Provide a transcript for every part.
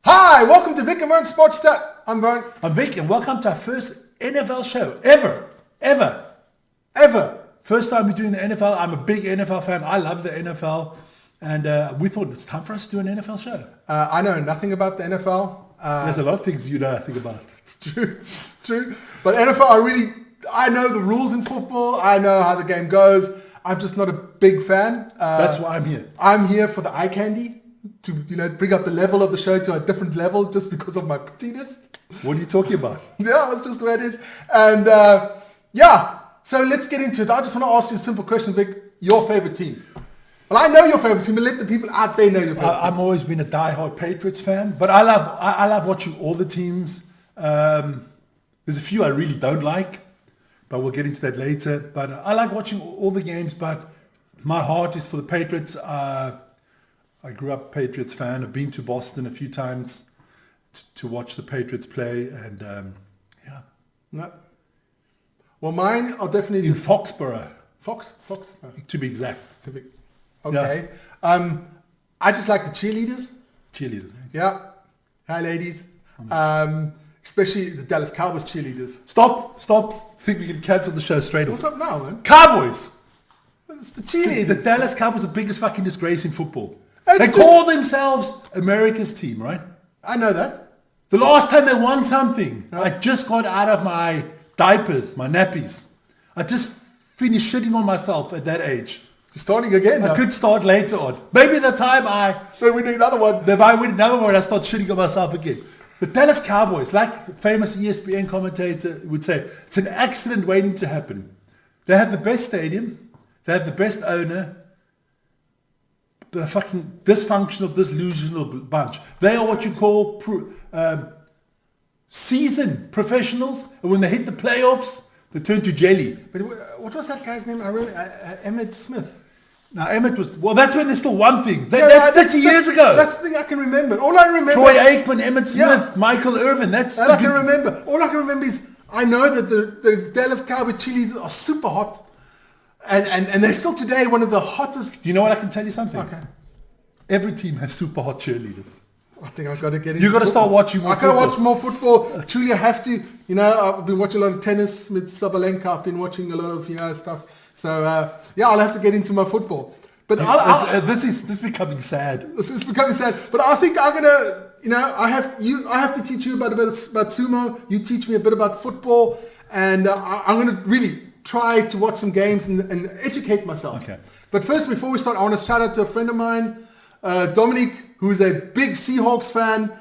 Hi, welcome to Vic and Vern Sports Chat. I'm Vern. I'm Vic, and welcome to our first NFL show ever. First time we're doing the NFL. I'm a big NFL fan. I love the NFL, and we thought it's time for us to do an NFL show. I know nothing about the NFL. There's a lot of things you don't think about. It's true. But NFL, I know the rules in football. I know how the game goes. I'm just not a big fan. That's why I'm here. I'm here for the eye candy. To bring up the level of the show to a different level just because of my pettiness. What are you talking about? Yeah, it's just the way it is. And so let's get into it. I just want to ask you a simple question, Vic. Your favorite team? Well, I know your favorite team, but let the people out there know your favorite team. I've always been a diehard Patriots fan, but I love watching all the teams. There's a few I really don't like, but we'll get into that later. But I like watching all the games, but my heart is for the Patriots. I grew up a Patriots fan. I've been to Boston a few times to watch the Patriots play, and No. Well, mine are definitely in Foxborough. Fox. To be exact. Okay. Yeah. I just like the cheerleaders. Cheerleaders. Yeah. Hi, ladies. Especially the Dallas Cowboys cheerleaders. Stop. Think we can cancel the show straight off. What's up now, man? Cowboys. It's the cheerleaders. The Dallas Cowboys are the biggest fucking disgrace in football. They call themselves America's team, right? I know that. The last time they won something, I just got out of my diapers, my nappies. I just finished shitting on myself at that age. You're starting again now. I could start later on. Maybe the time So we need another one. If I win another one, I start shitting on myself again. The Dallas Cowboys, like the famous ESPN commentator would say, it's an accident waiting to happen. They have the best stadium. They have the best owner. The fucking dysfunctional, disillusional bunch. They are what you call seasoned professionals, and when they hit the playoffs, they turn to jelly. But what was that guy's name? I remember Emmett Smith. Now Emmett that's when they still won things. That's 30 years ago. That's the thing I can remember. All I remember. Troy Aikman, Emmett Smith, Michael Irvin. That's all I can remember. All I can remember is I know that the Dallas Cowboys cheerleaders are super hot. And they're still today one of the hottest. You know what? I can tell you something. Okay. Every team has super hot cheerleaders. I think I've got to get into You've got to start watching more football. I've got to watch more football. Truly, I have to. I've been watching a lot of tennis with Sabalenka. I've been watching a lot of, stuff. So, I'll have to get into my football. But this is becoming sad. This is becoming sad. But I think I'm going to, I have to teach you about sumo. You teach me a bit about football. And I'm going to really try to watch some games and educate myself. Okay. But first, before we start, I want to shout out to a friend of mine, Dominic, who's a big Seahawks fan.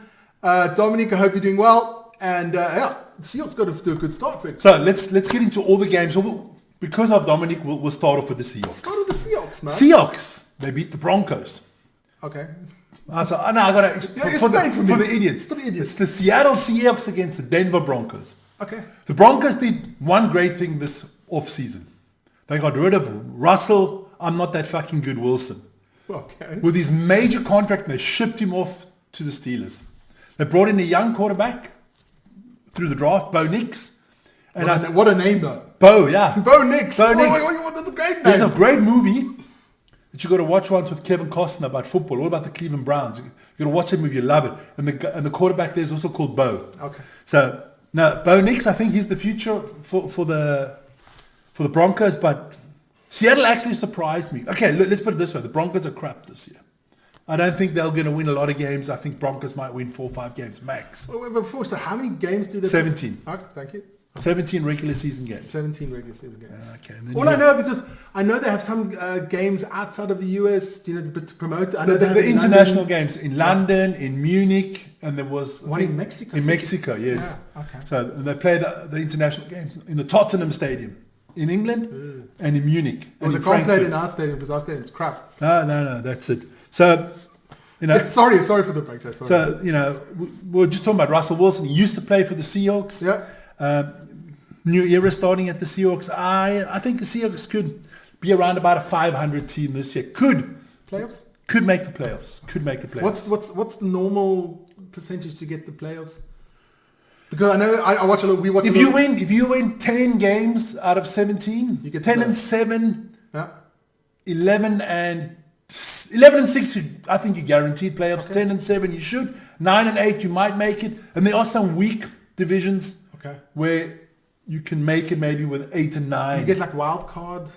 Dominic, I hope you're doing well. And the Seahawks got to do a good start, Vic. So let's get into all the games. So because of Dominic, we'll start off with the Seahawks. Start with the Seahawks, man. Seahawks, they beat the Broncos. Okay. I got to explain for the idiots. For the idiots. It's the Seattle Seahawks against the Denver Broncos. Okay. The Broncos did one great thing this off-season. They got rid of Russell. I'm not that fucking good, Wilson. Okay. With his major contract, and they shipped him off to the Steelers. They brought in a young quarterback through the draft, Bo Nix. And what a name, though. Bo, yeah. Bo Nix. Bo Nix. That's a great name. There's a great movie that you got to watch once with Kevin Costner about football, all about the Cleveland Browns. You got to watch it if you love it. And the quarterback there is also called Bo. Okay. So now Bo Nix, I think he's the future for the Broncos, but Seattle actually surprised me. Okay, let's put it this way. The Broncos are crap this year. I don't think they're going to win a lot of games. I think Broncos might win 4 or 5 games max. Wait, before, so how many games do they 17. Okay, thank you. 17 regular season games. 17 regular season games. Okay. All I know, because I know they have some games outside of the US, to promote. I know the international games in London, in Munich, and there was one in Mexico. In Mexico, yes. Yeah, okay. So they play the international games in the Tottenham Stadium in England and in Munich. Well, they can't play it in our stadium because our stadium's crap. No, that's it. So, sorry for the break there. Sorry. So, we're just talking about Russell Wilson. He used to play for the Seahawks. Yeah. New era starting at the Seahawks. I think the Seahawks could be around about a 500 team this year. Playoffs? Could make the playoffs. What's the normal percentage to get the playoffs? Because I know I watch a lot. We watch. If you win 10 games out of 17, you get 10 and 7, yeah. 11 and 6. I think you're guaranteed playoffs. Okay. 10 and 7, you should. 9 and 8, you might make it. And there are some weak divisions where you can make it maybe with 8 and 9. You get like wild card.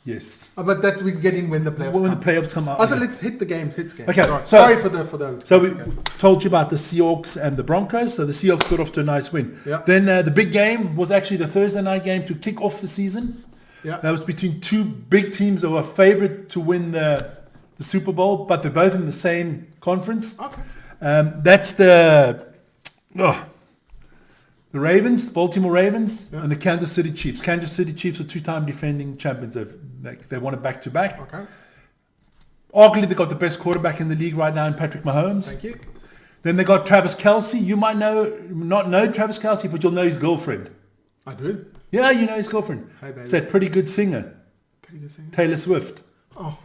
Yes. But that's we get in when the playoffs when the playoffs come out. Also, let's hit the games. Okay. Sorry for the. So we told you about the Seahawks and the Broncos. So the Seahawks got off to a nice win. Yeah. Then the big game was actually the Thursday night game to kick off the season. Yeah. That was between two big teams that were favourite to win the Super Bowl, but they're both in the same conference. Okay. That's the Ravens, Baltimore Ravens, and the Kansas City Chiefs. Kansas City Chiefs are 2-time defending champions. They won it back to back. Okay. Arguably, they got the best quarterback in the league right now in Patrick Mahomes. Thank you. Then they got Travis Kelce. You might not know Travis Kelce, but you'll know his girlfriend. I do. Yeah, you know his girlfriend. Hey, baby. It's that pretty good singer. Pretty good singer. Taylor Swift. Oh.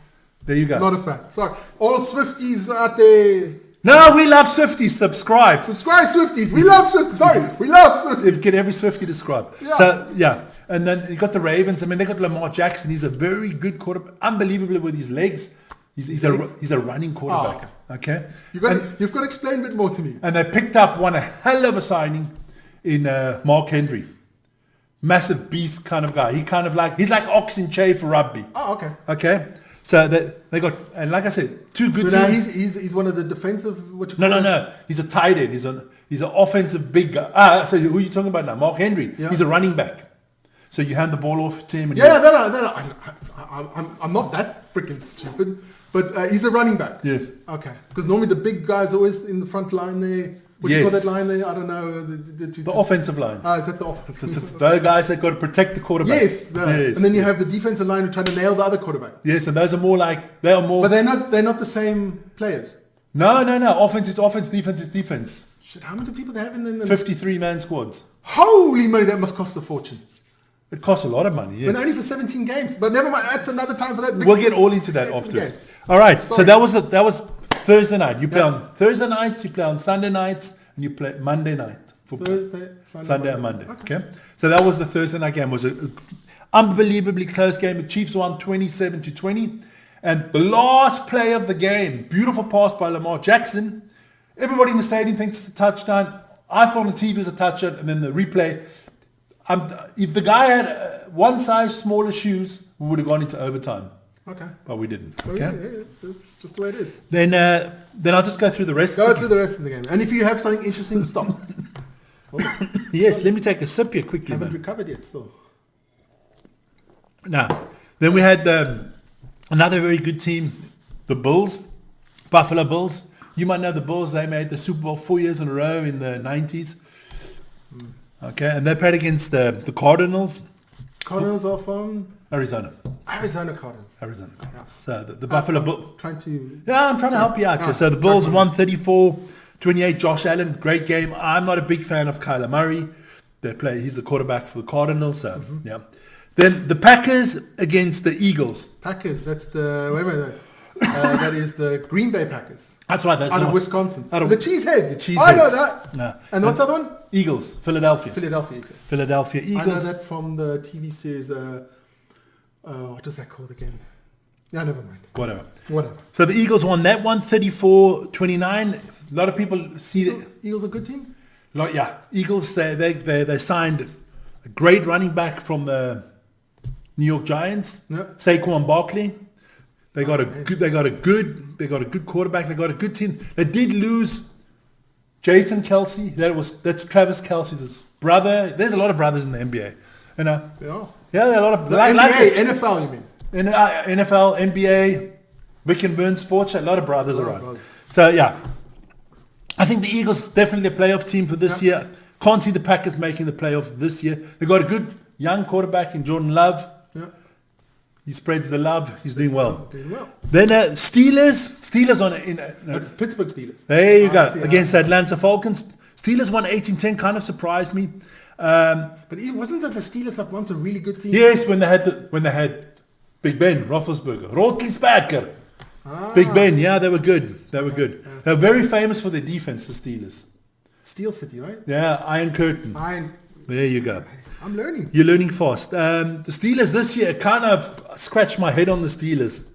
There you go. Not a fan. Sorry. All Swifties out there. No, we love Swifties. Subscribe. Subscribe, Swifties. We love Swifties. Sorry. We love Swifties. Get every Swiftie to subscribe. Yeah. So, yeah. And then you got the Ravens. I mean, they got Lamar Jackson. He's a very good quarterback. Unbelievable with his legs. He's a running quarterback. Oh, okay. You've got to explain a bit more to me. And they picked up a hell of a signing in Mark Henry. Massive beast kind of guy. He's like Ox in Che for rugby. Oh, okay. Okay. So they got, and like I said, two good teams. He's one of the defensive. No. He's a tight end. He's an offensive big guy. So who are you talking about now? Mark Henry. Yeah. He's a running back. So you hand the ball off to him. And I'm not that freaking stupid, but he's a running back. Yes. Okay. Because normally the big guys are always in the front line there. What do you call that line there? I don't know. The offensive line. Is that the offensive? Those guys that got to protect the quarterback. Yes. And then you have the defensive line who try to nail the other quarterback. Yes, and those are more. But they're not the same players. No. Offense is offense, defense is defense. Shit, how many people they have in the 53-man squads. Holy moly, that must cost a fortune. It costs a lot of money, yes. But only for 17 games. But never mind, that's another time for that. We'll get all into that afterwards. All right, sorry. So that was Thursday night. You play on Thursday nights, you play on Sunday nights, and you play Monday night. Thursday, Sunday and Monday. Okay. So that was the Thursday night game. It was an unbelievably close game. The Chiefs won 27-20. And the last play of the game, beautiful pass by Lamar Jackson. Everybody in the stadium thinks it's a touchdown. I thought on TV it was a touchdown, and then the replay. If the guy had one size smaller shoes, we would have gone into overtime. Okay. But we didn't. Okay. Yeah, that's just the way it is. Then I'll just go through the rest. Go through the rest of the game. And if you have something interesting, stop. Yes, let me take a sip here quickly. Haven't recovered yet still. Now, then we had another very good team, the Bills, Buffalo Bills. You might know the Bills. They made the Super Bowl 4 years in a row in the 90s. Okay, and they played against the Cardinals. Cardinals are from? Arizona. Arizona Cardinals. Yeah. So the Buffalo Bills. I'm trying to help you out. So the Bills won 34-28. Josh Allen, great game. I'm not a big fan of Kyler Murray. He's the quarterback for the Cardinals. So yeah. Then the Packers against the Eagles. Packers. That's that is the Green Bay Packers. That's right. That's out of Wisconsin. The Cheeseheads. I know that. No. And what's the other one? Eagles. Philadelphia Eagles. Philadelphia Eagles. I know that from the TV series. What is that called again? Yeah, never mind. Whatever. So the Eagles won that one, 34-29. A lot of people see that. Eagles a good team? Yeah. Eagles, they signed a great running back from the New York Giants. Yep. Saquon Barkley. They got a good quarterback. They got a good team. They did lose Jason Kelce. That's Travis Kelce's brother. There's a lot of brothers in the NBA. You know. Yeah, there are a lot of NFL. You mean? In NFL, NBA, Vic and Vern Sports. A lot of brothers around. So yeah, I think the Eagles definitely a playoff team for this year. Can't see the Packers making the playoff this year. They got a good young quarterback in Jordan Love. Yeah. He spreads the love. He's doing well. Then Steelers that's Pittsburgh Steelers. There you go. Against the Atlanta Falcons. Steelers won 18-10. Kind of surprised me. But wasn't that the Steelers like once a really good team? Yes, when they had Big Ben, Roethlisberger, Roethlisberger, Big Ben. Yeah, they were good. They were very famous for their defense. The Steelers. Steel City, right? Yeah, Iron Curtain. There you go. I'm learning. You're learning fast. The Steelers this year, kind of scratched my head on the Steelers.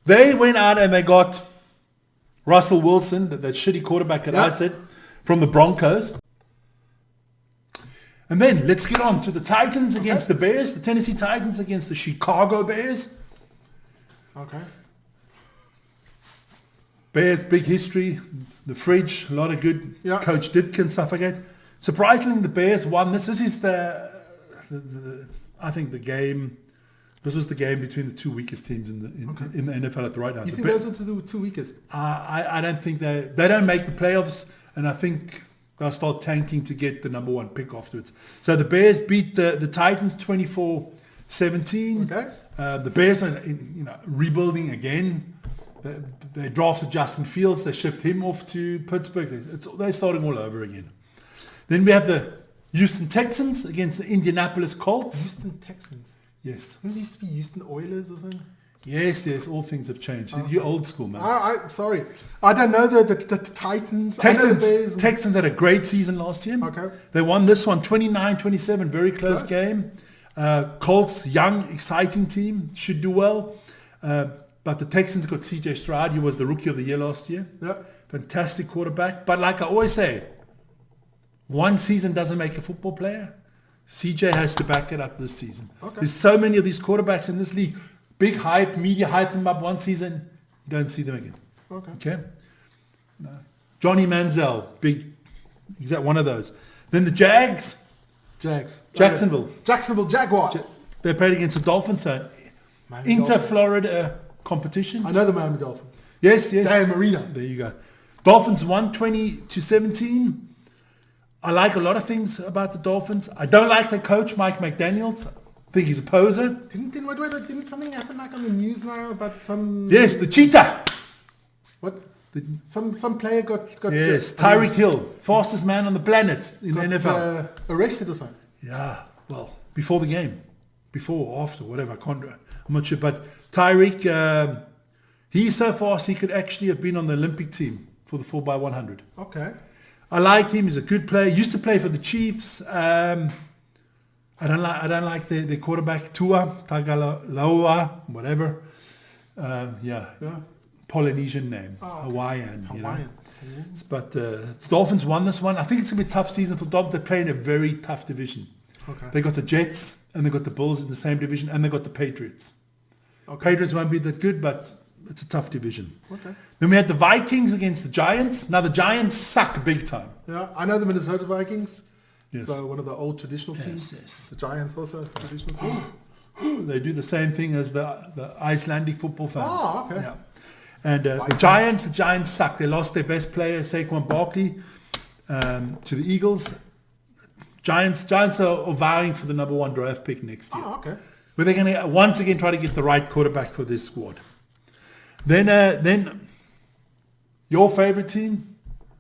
They went out and they got Russell Wilson, that shitty quarterback that I said, from the Broncos. And then let's get on to the Titans against the Bears. The Tennessee Titans against the Chicago Bears. Okay. Bears, big history. The fridge, a lot of good. Coach Ditkin, stuff like that. Surprisingly, the Bears won this. This is I think the game. This was the game between the two weakest teams in the NFL at the right now. You think those are the two weakest? I don't think they don't make the playoffs, and I think they'll start tanking to get the number one pick afterwards. So the Bears beat the Titans 24-17. Okay. The Bears are rebuilding again. They drafted Justin Fields. They shipped him off to Pittsburgh. They're starting all over again. Then we have the Houston Texans against the Indianapolis Colts. Houston Texans? Yes. Those used to be Houston Oilers or something? Yes. All things have changed. You're old school, man. Sorry. I don't know the Titans. Texans had a great season last year. Okay. They won this one 29-27. Very close game. Colts, young, exciting team. Should do well. But the Texans got CJ Stroud. He was the rookie of the year last year. Yeah. Fantastic quarterback. But like I always say, one season doesn't make a football player. CJ has to back it up this season. Okay. There's so many of these quarterbacks in this league. Big hype, media hype them up one season. You don't see them again. Okay. No. Johnny Manziel, he's at one of those. Then the Jacksonville Jaguars. They played against the Dolphins. So Inter-Florida competition. I know the Miami Dolphins. Yes. Dan Marino. There you go. Dolphins won 20-17. I like a lot of things about the Dolphins. I don't like their coach, Mike McDaniels. I think he's a poser. Didn't something happen like on the news now about some... Yes, the cheetah. What? Some player got... Yes, Tyreek Hill, fastest man on the planet in the NFL. Arrested or something? Yeah, well, before the game. Before or after, whatever. I'm not sure. But Tyreek, he's so fast he could actually have been on the Olympic team for the 4x100. Okay. I like him. He's a good player. Used to play for the Chiefs. I don't like their quarterback Tua Tagovailoa, whatever. Polynesian name, Hawaiian. But the Dolphins won this one. I think it's gonna be a tough season for the Dolphins. They play in a very tough division. Okay. They got the Jets and they got the Bulls in the same division, and they got the Patriots. Okay. Patriots won't be that good, but it's a tough division. Okay. Then we had the Vikings against the Giants. Now the Giants suck big time. Yeah, I know the Minnesota Vikings. Yes. So one of the old traditional teams. Yes. The Giants also a traditional team. They do the same thing as the Icelandic football fans. Oh, okay. Yeah. And the Giants suck. They lost their best player, Saquon Barkley, to the Eagles. Giants are vying for the number one draft pick next year. Oh, okay. But they're going to once again try to get the right quarterback for this squad. Then your favorite team,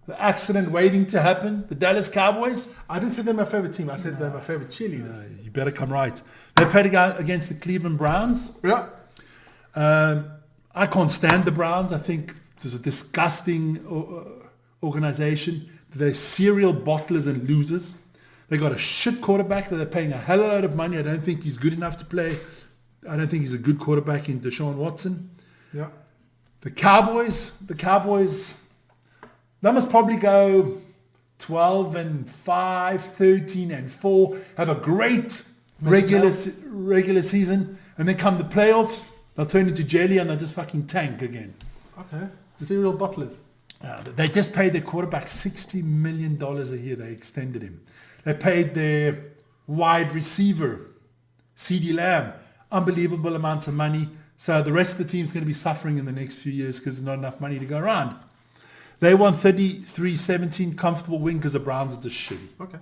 the accident waiting to happen, the Dallas Cowboys. I didn't say they're my favorite team. I said they're my favorite cheerleaders. You better come right. They played against the Cleveland Browns. Yeah. I can't stand the Browns. I think it's a disgusting organization. They're serial bottlers and losers. They got a shit quarterback that they're paying a hell of a lot of money. I don't think he's good enough to play. I don't think he's a good quarterback in Deshaun Watson. Yeah. The Cowboys, they must probably go 12-5, 13-4, have a great regular season, and then come the playoffs, they'll turn into jelly and they'll just fucking tank again. Okay. Serial bottlers. They just paid their quarterback $60 million a year. They extended him. They paid their wide receiver, CeeDee Lamb, unbelievable amounts of money. So the rest of the team's going to be suffering in the next few years because there's not enough money to go around. They won 33-17, comfortable win because the Browns are just shitty. Okay.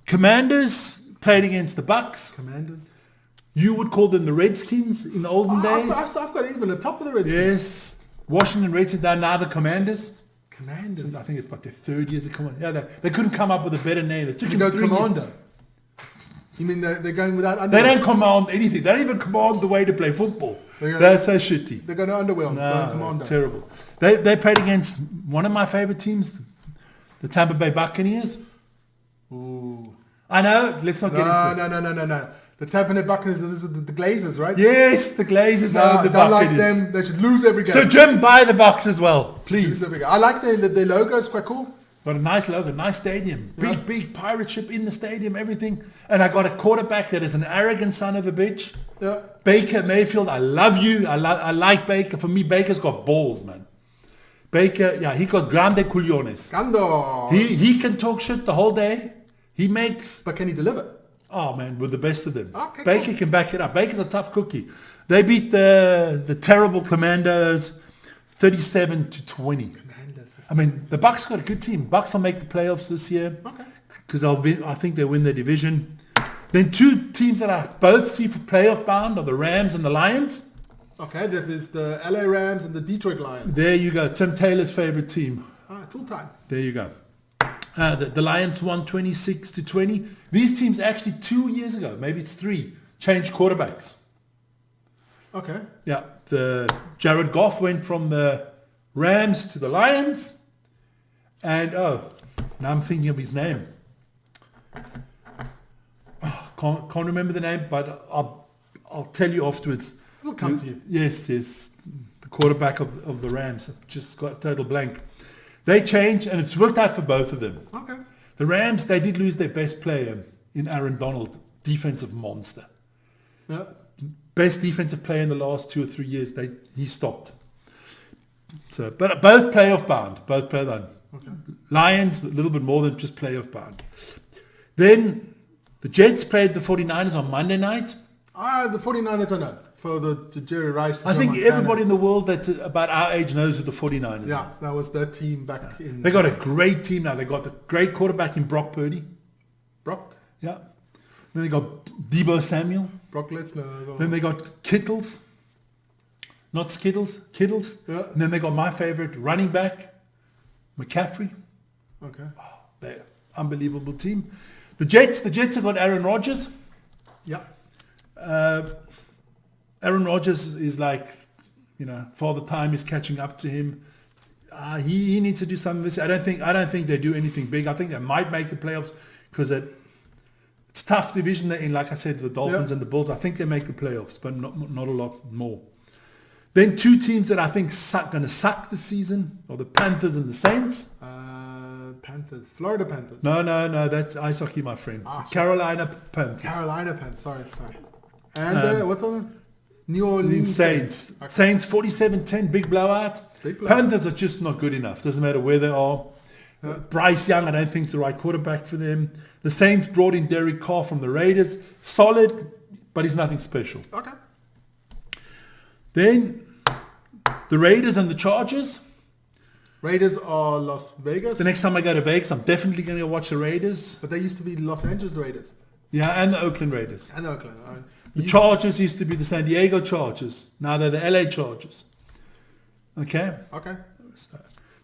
Commanders played against the Bucks. Commanders. You would call them the Redskins in the olden days. I've got even the top of the Redskins. Yes. Washington Redskins, they're now the Commanders. Commanders. I think it's about their third year as a commander. Yeah, they couldn't come up with a better name. It took You them know, 3 commander. years. You mean they're going without They underwear? don't command anything. They don't even command the way to play football. Yeah. They're so shitty. They're going to underwear. No, Commander. terrible. They played against one of my favorite teams, the Tampa Bay Buccaneers. Ooh. I know. Let's not get into it. No. The Tampa Bay Buccaneers, this is the Glazers, right? Yes, the Glazers No, are I the don't like Buccaneers. them. They should lose every game. So Jim, buy the Bucks as well, please. Lose every game. I like their logo. It's quite cool. Got a nice logo, nice stadium, Yeah. big pirate ship in the stadium, everything. And I got a quarterback that is an arrogant son of a bitch. Yeah. Baker Mayfield, I love you. I like Baker. For me, Baker's got balls, man. Baker, yeah, he got grande culiones. Gando. He can talk shit the whole day. He makes, But can he deliver? oh man, with the best of them. Okay, Baker cool. can back it up. Baker's a tough cookie. They beat the terrible Commandos 37-20. I mean, the Bucks got a good team. Bucks will make the playoffs this year Okay. because I think they'll win their division. Then two teams that I both see for playoff bound are the Rams and the Lions. Okay, that is the LA Rams and the Detroit Lions. There you go. Tim Taylor's favorite team. Full time. There you go. The Lions won 26-20. These teams actually 2 years ago, maybe it's 3, changed quarterbacks. Okay. Yeah, the Jared Goff went from the Rams to the Lions, and now I'm thinking of his name. Oh, can't remember the name, but I'll tell you afterwards. It'll come to you. Yes, the quarterback of the Rams. I've just got a total blank. They changed, and it's worked out for both of them. Okay. The Rams, they did lose their best player in Aaron Donald, defensive monster. Yeah. Best defensive player in the last 2 or 3 years. He stopped. So, but both playoff bound. Okay. Lions, a little bit more than just playoff bound. Then the Jets played the 49ers on Monday night. The 49ers I know. For the Jerry Rice. I Joe think Montana. everybody in the world that's about our age knows who the 49ers Yeah, are. that was their team back in. They got a great team now. They got a great quarterback in Brock Purdy. Brock. Yeah. Then they got Debo Samuel. Brock Lesnar. Then they got Kittles. Not Skittles, Kittles. Yeah. And then they got my favorite running back, McCaffrey. Okay. They're unbelievable team. The Jets have got Aaron Rodgers. Yeah. Aaron Rodgers is like, Father Time is catching up to him. He needs to do something this year. I don't think they do anything big. I think they might make the playoffs because it's tough division in, like I said, the Dolphins and the Bulls. I think they make the playoffs, but not a lot more. Then two teams that I think going to suck this season are the Panthers and the Saints. Panthers. Florida Panthers. No, that's ice hockey, my friend. Carolina Panthers. Carolina Panthers. Sorry. And what's on them? New Orleans Saints. Okay. Saints 47-10, big blowout. Panthers are just not good enough. Doesn't matter where they are. Bryce Young, I don't think is the right quarterback for them. The Saints brought in Derek Carr from the Raiders. Solid, but he's nothing special. Okay. Then the Raiders and the Chargers. Raiders are Las Vegas. The next time I go to Vegas, I'm definitely going to watch the Raiders. But they used to be Los Angeles Raiders. Yeah, and the Oakland Raiders. And Oakland. The Chargers used to be the San Diego Chargers. Now they're the LA Chargers. Okay? Okay.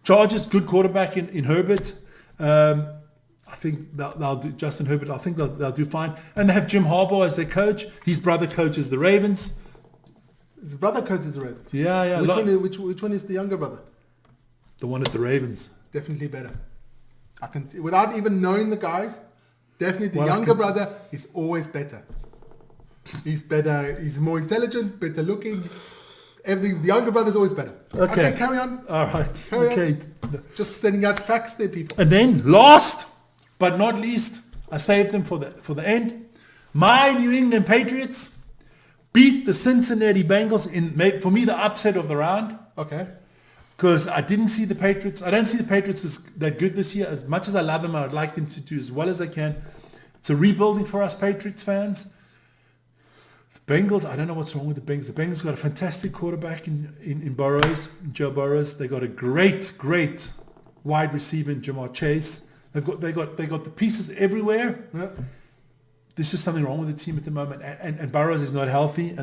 Chargers, good quarterback in Herbert. I think they'll do, Justin Herbert, I think they'll do fine. And they have Jim Harbaugh as their coach. His brother coaches the Ravens. His brother coaches the Ravens. Yeah. Which one is the younger brother? The one at the Ravens. Definitely better. I can, without even knowing the guys, definitely the younger brother is always better. He's better. He's more intelligent, better looking. Everything. The younger brother is always better. Okay, carry on. All right. Carry on. Just sending out facts there, people. And then last but not least, I saved them for the end. My New England Patriots beat the Cincinnati Bengals in, for me, the upset of the round. Okay. Because I didn't see the Patriots. I don't see the Patriots as that good this year. As much as I love them, I would like them to do as well as they can. It's a rebuilding for us Patriots fans. The Bengals, I don't know what's wrong with the Bengals. The Bengals got a fantastic quarterback in Burrows, Joe Burrows. They got a great wide receiver in Jamar Chase. They got the pieces everywhere. Yeah. There's just something wrong with the team at the moment, and Burrows is not healthy.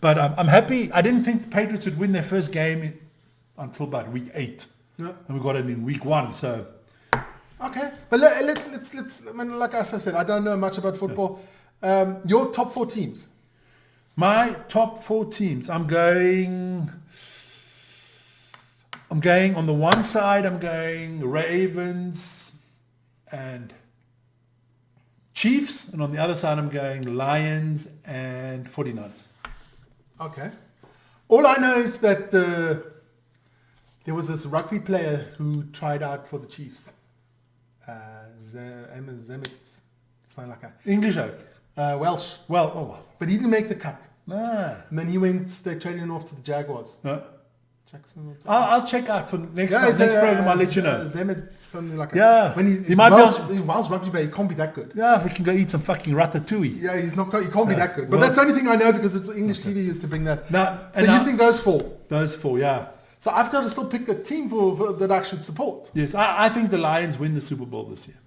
But I'm happy. I didn't think the Patriots would win their first game until about week 8, and we got it in week 1. So okay, but let's. I mean, like I said, I don't know much about football. Your top 4 teams. My top 4 teams. I'm going on the one side. I'm going Ravens and Chiefs, and on the other side I'm going Lions and 49ers. Okay. All I know is that there was this rugby player who tried out for the Chiefs. Zemit, something like that. English oak. Welsh. Well. But he didn't make the cut. Ah. And then they traded him off to the Jaguars. No. Jackson. I'll check out for next program. I'll let you know. Zemit, something like that. Yeah. When he might Welsh rugby player, he can't be that good. Yeah, if we can go eat some fucking ratatouille. Yeah, he can't be that good. But that's the only thing I know because it's English TV is to bring that. So you think those four? Those four, yeah. So I've got to still pick a team that I should support. Yes, I think the Lions win the Super Bowl this year.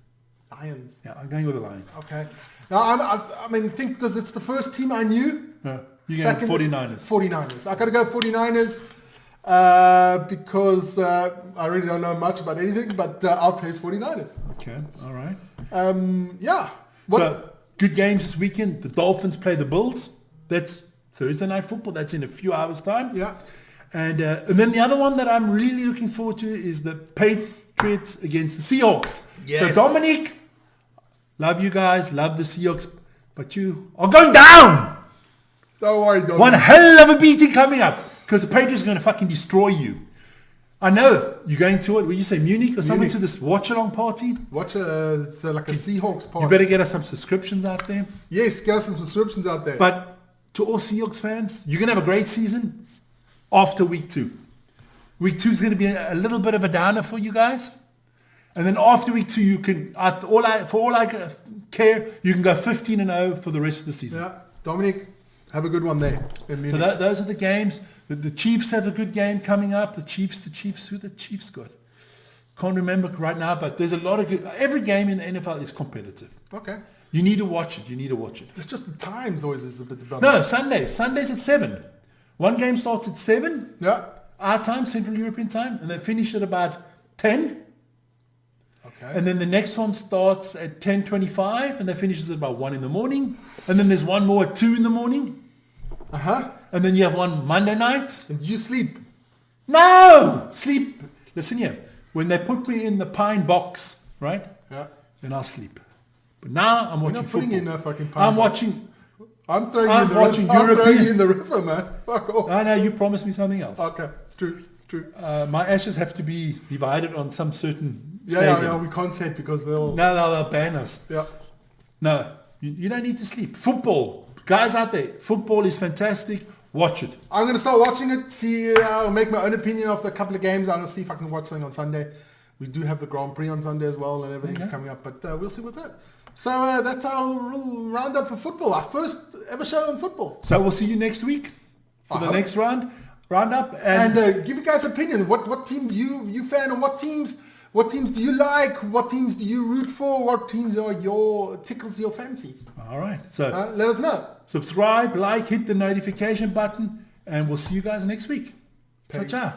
Lions. Yeah, I'm going with the Lions. Okay. Now, I mean, think because it's the first team I knew. You're going 49ers. 49ers. I got to go 49ers because I really don't know much about anything, but I'll taste 49ers. Okay, all right. Yeah. So, good games this weekend. The Dolphins play the Bills. That's Thursday Night Football. That's in a few hours' time. Yeah. And then the other one that I'm really looking forward to is the Patriots against the Seahawks. Yes. So Dominic, love you guys, love the Seahawks, but you are going down. Don't worry, Dominic. One hell of a beating coming up because the Patriots are going to fucking destroy you. I know you're going to it. Will you say Munich or something to this watch-along party? It's like a Seahawks party. You better get us some subscriptions out there. Yes, get us some subscriptions out there. But to all Seahawks fans, you're going to have a great season after week 2. Week 2 is going to be a little bit of a downer for you guys. And then after week 2, you can, for all I care, you can go 15-0 for the rest of the season. Yeah, Dominic, have a good one there. So those are the games. The Chiefs have a good game coming up. The Chiefs, who the Chiefs got? Can't remember right now, but there's a lot of good. Every game in the NFL is competitive. Okay. You need to watch it. It's just the times always is a bit about. No, Sundays at 7. One game starts at 7. Yeah. Our time, Central European time, and they finish at about 10. Okay. And then the next one starts at 10:25, and they finishes at about 1 in the morning. And then there's one more at 2 in the morning. Uh-huh. And then you have one Monday night. And you sleep. No! Sleep. Listen here. When they put me in the pine box, right? Yeah. Then I'll sleep. But now I'm watching You're not putting football. in no fucking pine box. I'm throwing you in the river, man. Fuck off. No, you promised me something else. Okay, it's true. My ashes have to be divided on some certain Yeah, we can't say it because they'll ban us. Yeah. No, you don't need to sleep. Football. Guys out there, football is fantastic. Watch it. I'm going to start watching it. See, I'll make my own opinion after a couple of games. I'm going to see if I can watch something on Sunday. We do have the Grand Prix on Sunday as well and everything coming up, but we'll see what's that. So that's our roundup for football. Our first ever show on football. So we'll see you next week for the next roundup. And give you guys opinion. What team do you fan, and what teams do you like? What teams do you root for? What teams are tickles your fancy? All right. So let us know. Subscribe, hit the notification button, and we'll see you guys next week. Ciao, ciao.